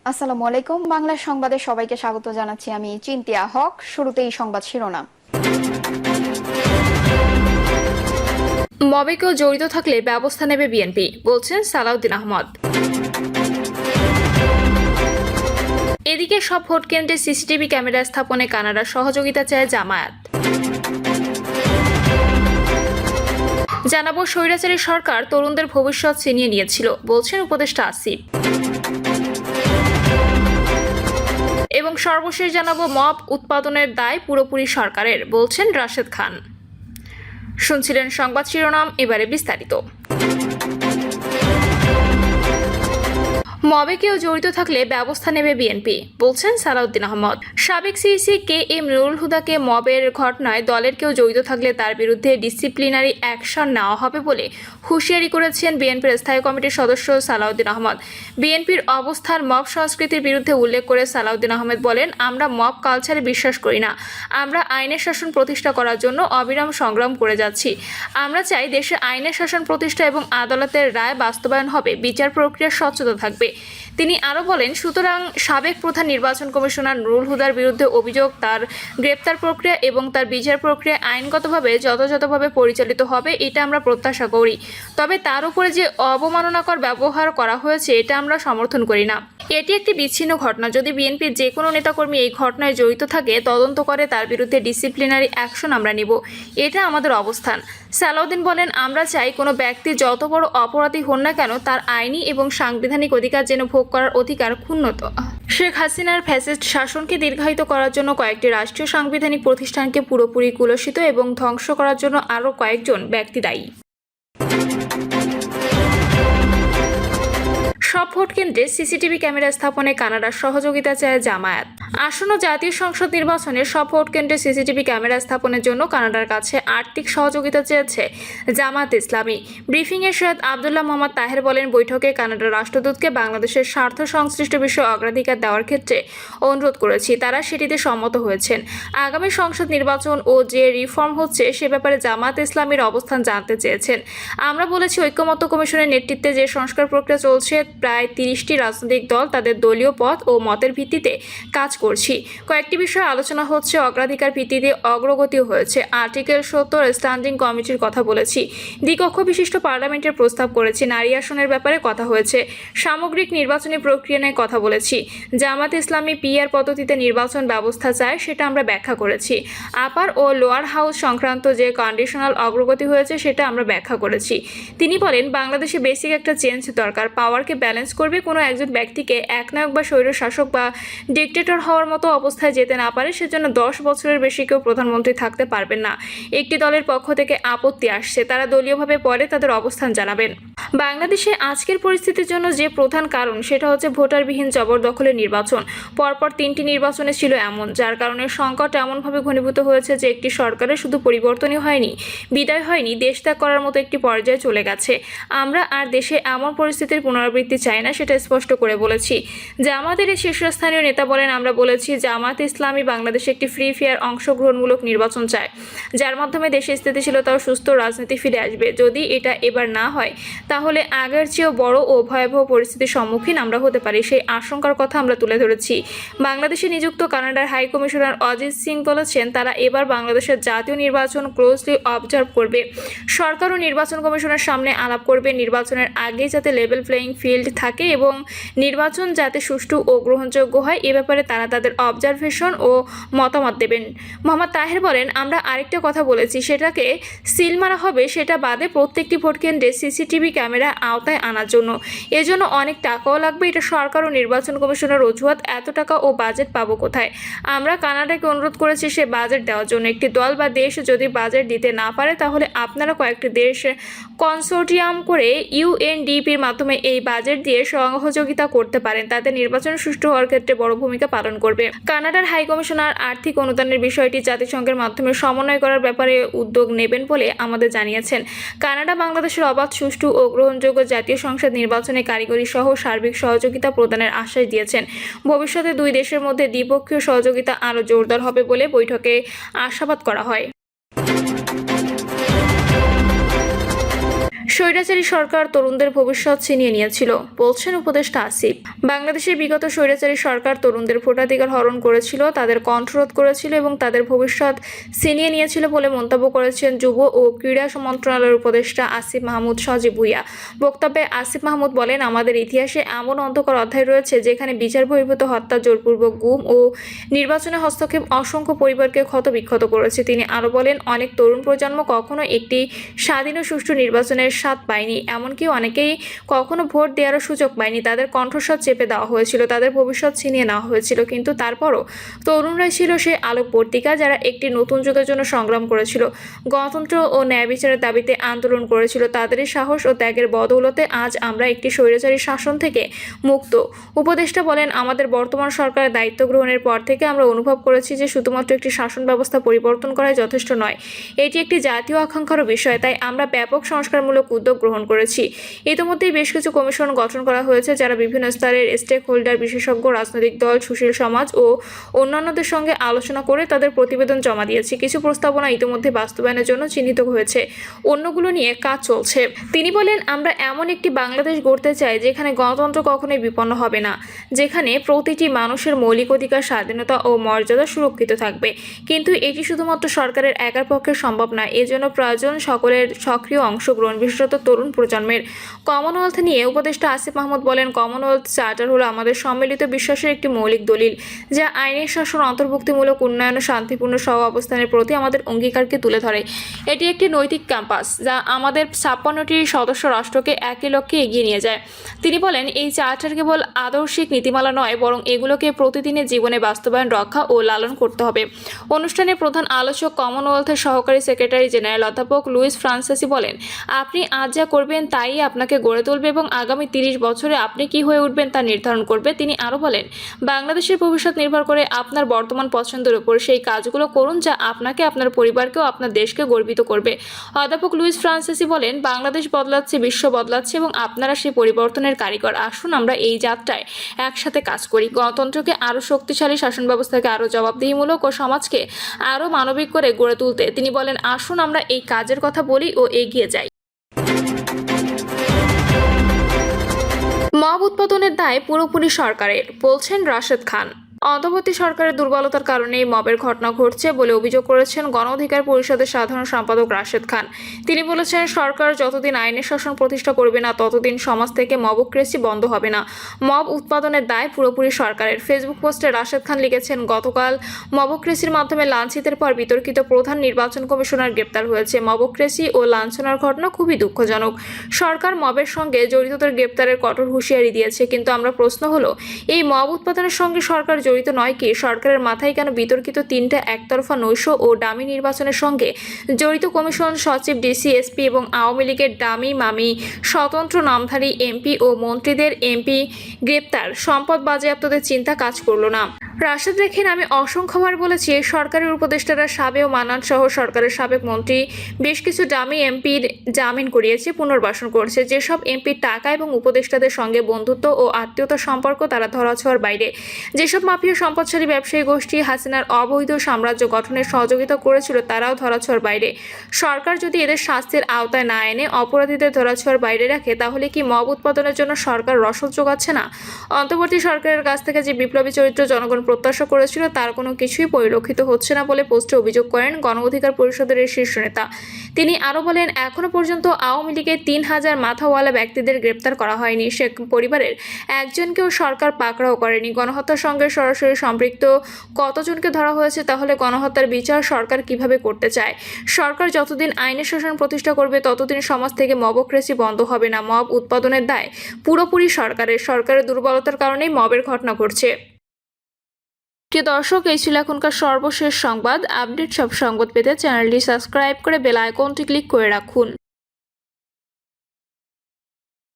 আসসালামু আলাইকুম। বাংলা সংবাদে সবাইকে স্বাগত জানাচ্ছি। আমি চিন্তিয়া হক। শুরুতেই সংবাদ শিরোনাম। মবে কেউ জড়িত থাকলে ব্যবস্থা নেবে বিএনপি, বলছেন সালাউদ্দিন আহমদ। এদিকে সব ভোট কেন্দ্রে সিসিটিভি ক্যামেরা স্থাপনে কানাডার সহযোগিতা চায় জামায়াত। জানাবো, স্বৈরাচারী সরকার তরুণদের ভবিষ্যৎ ছিনিয়ে নিয়েছিল, বলছেন উপদেষ্টা আসিফ। এবং সর্বশেষ জানাবো, মব উৎপাদনের দায় পুরোপুরি সরকারের, বলছেন রাশেদ খান। শুনছিলেন সংবাদ শিরোনাম, এবারে বিস্তারিত। মবে কেউ জড়িত থাকলে ব্যবস্থা নেবে বিএনপি, বলছেন সালাউদ্দিন আহমদ। সাবেক সিইসি কে এম নুরুল হুদাকে মবের ঘটনায় দলের কেউ জড়িত থাকলে তার বিরুদ্ধে ডিসিপ্লিনারি অ্যাকশন নেওয়া হবে বলে হুঁশিয়ারি করেছেন বিএনপির স্থায়ী কমিটির সদস্য সালাউদ্দিন আহমদ। বিএনপির অবস্থান মব সংস্কৃতির বিরুদ্ধে উল্লেখ করে সালাউদ্দিন আহমদ বলেন, আমরা মব কালচারে বিশ্বাস করি না। আমরা আইনের শাসন প্রতিষ্ঠা করার জন্য অবিরাম সংগ্রাম করে যাচ্ছি। আমরা চাই দেশে আইনের শাসন প্রতিষ্ঠা এবং আদালতের রায় বাস্তবায়ন হবে, বিচার প্রক্রিয়া স্বচ্ছতা থাকবে। তিনি আরও বলেন, সুতরাং সাবেক প্রধান নির্বাচন কমিশনার নুরুল হুদার বিরুদ্ধে অভিযোগ, তার গ্রেপ্তার প্রক্রিয়া এবং তার বিচার প্রক্রিয়া আইনগতভাবে যথাযথভাবে পরিচালিত হবে, এটা আমরা প্রত্যাশা করি। তবে তার উপরে যে অবমাননাকর ব্যবহার করা হয়েছে এটা আমরা সমর্থন করি না। এটি একটি বিচ্ছিন্ন ঘটনা। যদি বিএনপির যে কোনো নেতাকর্মী এই ঘটনায় জড়িত থাকে, তদন্ত করে তার বিরুদ্ধে ডিসিপ্লিনারি অ্যাকশন আমরা নেব, এটা আমাদের অবস্থান। সালাউদ্দিন বলেন, আমরা চাই কোনো ব্যক্তি যত বড় অপরাধী হন না কেন তার আইনি এবং সাংবিধানিক অধিকার যেন ভোগ করার অধিকার ক্ষুণ্ণত। শেখ হাসিনার ফ্যাসিস্ট শাসনকে দীর্ঘায়িত করার জন্য কয়েকটি রাষ্ট্রীয় সাংবিধানিক প্রতিষ্ঠানকে পুরোপুরি কুলসিত এবং ধ্বংস করার জন্য আরও কয়েকজন ব্যক্তি দায়ী। সব ভোট কেন্দ্রে সিসিটিভি ক্যামেরা স্থাপনে কানাডার সহযোগিতা চায় জামায়াত। আসন্ন জাতীয় সংসদ নির্বাচনে সব ভোট কেন্দ্রে সিসিটিভি ক্যামেরা স্থাপনের জন্য কানাডার কাছে আর্থিক সহযোগিতা চেয়েছে জামায়াত ইসলামী। ব্রিফিংয়ে সৈয়দ আবদুল্লাহ মোহাম্মদ তাহের বলেন, বৈঠকে কানাডার রাষ্ট্রদূতকে বাংলাদেশের স্বার্থ সংশ্লিষ্ট বিষয়ে অগ্রাধিকার দেওয়ার ক্ষেত্রে অনুরোধ করেছি। তারা সেটিতে সম্মত হয়েছেন। আগামী সংসদ নির্বাচন ও যে রিফর্ম হচ্ছে সে ব্যাপারে জামায়াত ইসলামীর অবস্থান জানতে চেয়েছেন। আমরা বলেছি, ঐকমত্য কমিশনের নেতৃত্বে যে সংস্কার প্রক্রিয়া চলছে, প্রায় 30টি রাজনৈতিক দল তাদের দলীয় পথ ও মতের ভিত্তিতে কাজ করছি। কয়েকটি বিষয়ে আলোচনা হচ্ছে, অগ্রাধিকার ভিত্তিতে অগ্রগতিও হয়েছে। আর্টিকেল 70 স্ট্যান্ডিং কমিটির কথা বলেছি। দ্বিকক্ষ বিশিষ্ট পার্লামেন্টের প্রস্তাব করেছি। নারী আসনের ব্যাপারে কথা হয়েছে। সামগ্রিক নির্বাচনী প্রক্রিয়া নিয়ে কথা বলেছি। জামায়াত ইসলামী পিআর পদ্ধতিতে নির্বাচন ব্যবস্থা চায়, সেটা আমরা ব্যাখ্যা করেছি। আপার ও লোয়ার হাউস সংক্রান্ত যে কন্ডিশনাল অগ্রগতি হয়েছে সেটা আমরা ব্যাখ্যা করেছি। তিনি বলেন, বাংলাদেশে বেসিক একটা চেঞ্জ দরকার। পাওয়ারকে ব্যালেন্স করবে। কোনো একজন ব্যক্তিকে একনায়ক বা স্বৈর শাসক বা ডিক্টেটর হওয়ার মতো অবস্থায় যেতে না পারে, সেজন্য 10 বছরের বেশি কেউ প্রধানমন্ত্রী থাকতে পারবেন না। একটি দলের পক্ষ থেকে আপত্তি আসছে, তারা দলীয়ভাবে পরে তাদের অবস্থান জানাবেন। বাংলাদেশে আজকের পরিস্থিতির জন্য যে প্রধান কারণ সেটা হচ্ছে ভোটারবিহীন জবরদখলের নির্বাচন। পরপর 3টি নির্বাচনে ছিল এমন, যার কারণে সংকট এমনভাবে ঘনীভূত হয়েছে যে একটি সরকারের শুধু পরিবর্তনই হয়নি, বিদায় হয়নি, দেশ ত্যাগ করার মতো একটি পর্যায়ে চলে গেছে। আমরা আর দেশে এমন পরিস্থিতির পুনরাবৃত্তি চাই না, সেটা স্পষ্ট করে বলেছি। জামায়াতের এই শীর্ষস্থানীয় নেতা বলেন, আমরা বলেছি জামায়াত ইসলামী বাংলাদেশে একটি ফ্রি ফেয়ার অংশগ্রহণমূলক নির্বাচন চায়, যার মাধ্যমে দেশে স্থিতিশীলতা ও সুস্থ রাজনীতি ফিরে আসবে। যদি এটা এবার না হয়, তাহলে আগের চেয়েও বড় ও ভয়াবহ পরিস্থিতির সম্মুখীন আমরা হতে পারি, সেই আশঙ্কার কথা আমরা তুলে ধরেছি। বাংলাদেশে নিযুক্ত কানাডার হাই কমিশনার অজিত সিং বলেছেন, তারা এবার বাংলাদেশের জাতীয় নির্বাচন ক্লোজলি অবজার্ভ করবে। সরকার ও নির্বাচন কমিশনের সামনে আলাপ করবে, নির্বাচনের আগে যাতে লেভেল প্লেয়িং ফিল্ড থাকে এবং নির্বাচন যাতে সুষ্ঠু ও গ্রহণযোগ্য হয়, এ ব্যাপারে তারা তাদের অবজারভেশন ও মতামত দেবেন। মোহাম্মদ তাহের বলেন, আমরা আরেকটা কথা বলেছি, সেটাকে সিল মারা হবে, সেটা বাদে প্রত্যেকটি ভোট কেন্দ্রে সিসিটিভি ক্যামেরা আওতায় আনার জন্য। এজন্য অনেক টাকাও লাগবে। এটা সরকার ও নির্বাচন কমিশনের অজুহাত। এত টাকা ও বাজেট পাবো কোথায়? আমরা কানাডাকে অনুরোধ করেছি সে বাজেট দেওয়ার জন্য। একটি দল বা দেশ যদি বাজেট দিতে না পারে, তাহলে আপনারা কয়েকটি দেশ কনসোর্টিয়াম করে ইউএনডিপির মাধ্যমে এই বাজেট দিয়ে সহযোগিতা করতে পারেন। তাদের নির্বাচন সুষ্ঠু হওয়ার ক্ষেত্রে বড় ভূমিকা পালন করবে। কানাডার হাই কমিশনার আর্থিক অনুদানের বিষয়টি জাতিসংঘের মাধ্যমে সমন্বয় করার ব্যাপারে উদ্যোগ নেবেন বলে আমাদের জানিয়েছেন। কানাডা বাংলাদেশের অবাধ, সুষ্ঠু ও গ্রহণযোগ্য জাতীয় সংসদ নির্বাচনে কারিগরি সহ সার্বিক সহযোগিতা প্রদানের আশ্বাস দিয়েছেন। ভবিষ্যতে দুই দেশের মধ্যে দ্বিপক্ষীয় সহযোগিতা আরও জোরদার হবে বলে বৈঠকে আশাবাদ করা হয়। স্বৈরাচারী সরকার তরুণদের ভবিষ্যৎ ছিনিয়ে নিয়েছিল, বলছেন উপদেষ্টা আসিফ। বাংলাদেশের বিগত স্বৈরাচারী সরকার তরুণদের ভোটাধিকার হরণ করেছিল, তাদের কণ্ঠরোধ করেছিল এবং তাদের ভবিষ্যৎ ছিনিয়ে নিয়েছিল বলে মন্তব্য করেছেন যুব ও ক্রীড়া মন্ত্রণালয়ের উপদেষ্টা আসিফ মাহমুদ সজীব ভুঁইয়া। বক্তব্যে আসিফ মাহমুদ বলেন, আমাদের ইতিহাসে এমন অন্ধকার অধ্যায় রয়েছে যেখানে বিচার বহির্ভূত হত্যা, জোরপূর্বক গুম ও নির্বাচনে হস্তক্ষেপ অসংখ্য পরিবারকে ক্ষতবিক্ষত করেছে। তিনি আরও বলেন, অনেক তরুণ প্রজন্ম কখনো একটি স্বাধীন ও সুষ্ঠু নির্বাচনের স্বাদ পায়নি, এমনকি অনেকেই কখনো ভোট দেওয়ারও সুযোগ পায়নি। তাদের কণ্ঠস্বর চেপে দেওয়া হয়েছিল, তাদের ভবিষ্যৎ ছিনিয়ে নেওয়া হয়েছিল, কিন্তু তারপরও তরুণরাই ছিল সেই আলোকবর্তিকা যারা একটি নতুন যুগের জন্য সংগ্রাম করেছিল, গণতন্ত্র ও ন্যায় বিচারের দাবিতে আন্দোলন করেছিল। তাদেরই সাহস ও ত্যাগের বদৌলতে আজ আমরা একটি স্বৈরাচারী শাসন থেকে মুক্ত। উপদেষ্টা বলেন, আমাদের বর্তমান সরকারের দায়িত্ব গ্রহণের পর থেকে আমরা অনুভব করেছি যে শুধুমাত্র একটি শাসন ব্যবস্থা পরিবর্তন করাই যথেষ্ট নয়, এটি একটি জাতীয় আকাঙ্ক্ষারও বিষয়। তাই আমরা ব্যাপক সংস্কারমূলক উদ্যোগ গ্রহণ করেছি। ইতিমধ্যেই বেশ কিছু কমিশন গঠন করা হয়েছে যারা বিভিন্ন স্তরের স্টেক হোল্ডার, বিশেষজ্ঞ, রাজনৈতিক দল, সুশীল সমাজ ও অন্যান্যদের সঙ্গে আলোচনা করে তাদের প্রতিবেদন জমা দিয়েছে। কিছু প্রস্তাবনা ইতিমধ্যে বাস্তবায়নের জন্য চিহ্নিত হয়েছে, অন্যগুলো নিয়ে কাজ চলছে। তিনি বলেন, আমরা এমন একটি বাংলাদেশ গড়তে চাই যেখানে গণতন্ত্র কখনোই বিপন্ন হবে না, যেখানে প্রতিটি মানুষের মৌলিক অধিকার, স্বাধীনতা ও মর্যাদা সুরক্ষিত থাকবে। কিন্তু এটি শুধুমাত্র সরকারের একার পক্ষে সম্ভব নয়, এজন্য প্রয়োজন সকলের সক্রিয় অংশগ্রহণ, বিশেষত তরুণ প্রজন্মের। কমনওয়েলথ নিয়ে উপদেষ্টা আসিফ মাহমুদ বলেন, কমনওয়েলথ চার্টার হলো আমাদের সম্মিলিত বিশ্বাসের একটি মৌলিক দলিল, যা আইনের শাসন, অন্তর্ভুক্তিমূলক উন্নয়ন ও শান্তিপূর্ণ সহ অবস্থানের প্রতি আমাদের অঙ্গীকারকে তুলে ধরে। এটি একটি নৈতিক ক্যাম্পাস যা আমাদের 56টি সদস্য রাষ্ট্রকে একই লক্ষ্যে এগিয়ে নিয়ে যায়। তিনি বলেন, এই চার্টার কেবল আদর্শিক নীতিমালা নয়, বরং এগুলোকে প্রতিদিনের জীবনে বাস্তবায়ন, রক্ষা ও লালন করতে হবে। অনুষ্ঠানে প্রধান আলোচক কমনওয়েলথের সহকারী সেক্রেটারি জেনারেল অধ্যাপক লুইস ফ্রান্সিসি বলেন, আপনি আজ যা করবেন তাই আপনাকে গড়ে তুলবে এবং আগামী 30 বছরে আপনি কি হয়ে উঠবেন তা নির্ধারণ করবে। তিনি আরও বলেন, বাংলাদেশের ভবিষ্যৎ নির্ভর করে আপনার বর্তমান পছন্দের উপর। সেই কাজগুলো করুন যা আপনাকে, আপনার পরিবারকে ও আপনার দেশকে গর্বিত করবে। অধ্যাপক লুইস ফ্রান্সিসি বলেন, বাংলাদেশ বদলাচ্ছে, বিশ্ব বদলাচ্ছে এবং আপনারা সেই পরিবর্তনের কারিগর। আসুন আমরা এই যাত্রায় একসাথে কাজ করি, গণতন্ত্রকে আরও শক্তিশালী, শাসন ব্যবস্থাকে আরও জবাবদিহিমূলক ও সমাজকে আরও মানবিক করে গড়ে তুলতে। তিনি বলেন, আসুন আমরা এই কাজের কথা বলি ও এগিয়ে যাই। মব উৎপাদনের দায় পুরোপুরি সরকারের, বলছেন রাশেদ খান। অন্তর্বর্তী সরকারের দুর্বলতার কারণে মবের ঘটনা ঘটছে বলে অভিযোগ করেছেন গণ অধিকার পরিষদের সাধারণ সম্পাদক রাশেদ খান। তিনি বলেছেন, সরকার যতদিন আইনের শাসন প্রতিষ্ঠা করবে না ততদিন সমাজ থেকে মবক্রেসি বন্ধ হবে না। মব উৎপাদনের দায় পুরোপুরি সরকারের। ফেসবুক পোস্টে রাশেদ খান লিখেছেন, গতকাল মবক্রেসির মাধ্যমে লাঞ্ছিতের পর বিতর্কিত প্রধান নির্বাচন কমিশনার গ্রেপ্তার হয়েছে। মবক্রেসি ও লাঞ্ছনার ঘটনা খুবই দুঃখজনক। সরকার মবের সঙ্গে জড়িতদের গ্রেপ্তারের কঠোর হুঁশিয়ারি দিয়েছে, কিন্তু আমরা প্রশ্ন হলো, এই মব উৎপাদনের সঙ্গে সরকার জড়িত নয় কি? সরকারের মাথায় কেন বিতর্কিত 3টা একতরফা নৈশ ও ডামি নির্বাচনের সঙ্গে জড়িত কমিশন সচিব, ডিসি, এসপি এবং আওয়ামী লীগের ডামি মামি স্বতন্ত্র নামধারী এমপি ও মন্ত্রীদের গ্রেপ্তার, সম্পদ বাজেয়াপ্তদের চিন্তা কাজ করলো না? রাশেদ রেখেন, আমি অসংখ্যবার বলেছি, সরকারের উপদেষ্টারা সাবেক ও মান্নান সহ সরকারের সাবেক মন্ত্রী বেশ কিছু ডামি এমপির জামিন করিয়েছে, পুনর্বাসন করছে। যেসব এমপির টাকা এবং উপদেষ্টাদের সঙ্গে বন্ধুত্ব ও আত্মীয়তার সম্পর্ক, তারা ধরাছোঁয়ার বাইরে। যেসব মাফিয়া সম্পদশালী ব্যবসায়ী গোষ্ঠী হাসিনার অবৈধ সাম্রাজ্য গঠনের সহযোগিতা করেছিল, তারাও ধরাছোঁয়ার বাইরে। সরকার যদি এদের শাস্তির আওতায় না এনে অপরাধীদের ধরাছোঁয়ার বাইরে রাখে, তাহলে কি মব উৎপাদনের জন্য সরকার রসদ যোগাচ্ছে না? অন্তর্বর্তী সরকারের কাছ থেকে যে বিপ্লবী চরিত্র জনগণ প্রত্যাশা করেছিল, তার কোনো কিছুই পরিলক্ষিত হচ্ছে না বলে পোস্টে অভিযোগ করেন গণ অধিকার পরিষদের এই শীর্ষ নেতা। তিনি আরও বলেন, এখনও পর্যন্ত আওয়ামী লীগের 3000 মাথাওয়ালা ব্যক্তিদের গ্রেপ্তার করা হয়নি। সে পরিবারের একজনকেও সরকার পাকড়াও করেনি। গণহত্যার সঙ্গে সরাসরি সম্পৃক্ত কতজনকে ধরা হয়েছে? তাহলে গণহত্যার বিচার সরকার কিভাবে করতে চায়? সরকার যতদিন আইনের শাসন প্রতিষ্ঠা করবে ততদিন সমাজ থেকে মবক্রেসি বন্ধ হবে না। মব উৎপাদনের দায় পুরোপুরি সরকারের। সরকারের দুর্বলতার কারণেই মবের ঘটনা ঘটছে। প্রিয় দর্শক, এই ছিল এখনকার সর্বশেষ সংবাদ। আপডেট সব সংবাদ পেতে চ্যানেলটি সাবস্ক্রাইব করে বেল আইকনটি ক্লিক করে রাখুন।